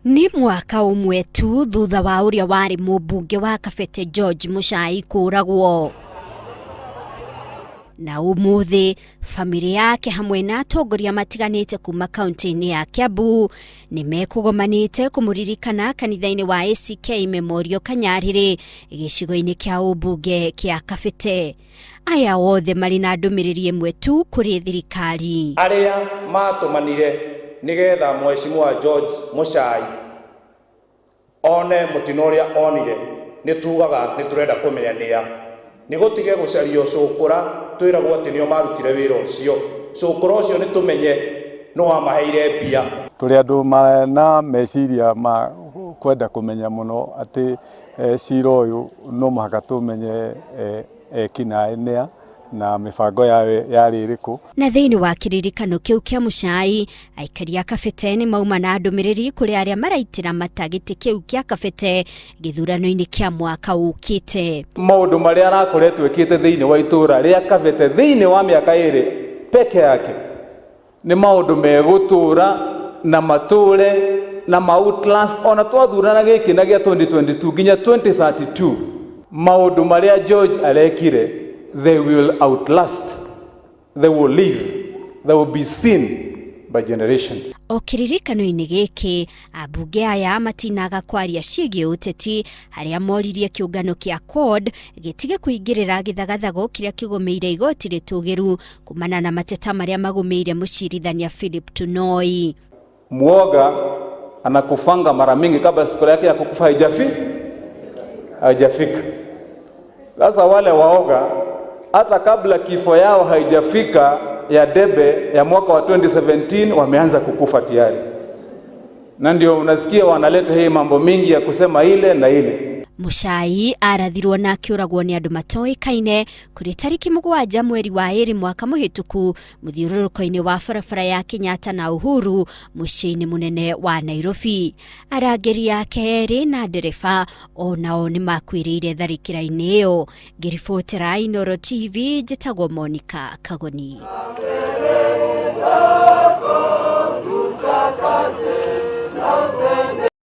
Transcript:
Ni mwaka umwe tu thutha wa uria wari mũmbunge wa Kabete George Muchai kũragwo. Na umuthi family yake hamwe na atongoria matiganite kuma kaunti-ini ya Kiambu ni mekugomanite kumuririkana kanitha-ini wa ACK Memorial Kanyarire gicigo-ini kia ũmbunge kia Kabete. Aya othe mari na ndumiriri imwe tu kuri thirikari. Aria matumanire nigetha Mheshimiwa George Muchai one mutinoria onire nitugaga niturenda kumenya nia nigotige gucario cukura twiragwo ati nio marutire wira ucio cukura ucio nitumenye no amaheire mbia. Turi andu na meciria ma kwenda kumenya muno ati ciro uyu no muhaka tumenye kinaenea na mibango yari iriku. Na thiini wa kiririkano kiu kia Muchai aikari a Kabete ni mauma na ndumiriri kuri aria maraitira matagiti kiu kia Kabete githurano-ini kia mwaka ukite. Maundu maria arakoretwo ekite thiini wa itura ria Kabete thiini wa miaka iri peke yake ni maundu megutura na mature na outlast ona twathurana giki na gia 2022 nginya 2032 maundu maria George arekire they will outlast, they will live, they will be seen by generations. O kiririkano-ini giki abunge aya matinaga kwaria ciĩgiĩ ũteti haria moririe kiũngano kia CORD gitige kuingirira githagathago kiria kigomeire igoti ritugiru kumana na mateta maria magomeire mucirithania Philip Tunoi. Muoga anakufanga mara mingi kabla siku yake ya kukufa haijafika. Sasa wale waoga hata kabla kifo yao haijafika ya debe ya mwaka wa 2017 wameanza kukufa tayari. Na ndio unasikia wanaleta hii mambo mingi ya kusema ile na ile. Muchai arathirwo na akiuragwo ni andu matoikaine kuri tariki 7 mweri wa 2 mwaka muhituku muthiururuko-ini wa barabara ya Kenyatta na Uhuru muciĩ-ini munene wa Nairobi. Arangeri yake eri na ndereba onao ni makwiriire tharikira-ini iyo. Ngiribotera Inooro TV njitagwo Monica Kagoni.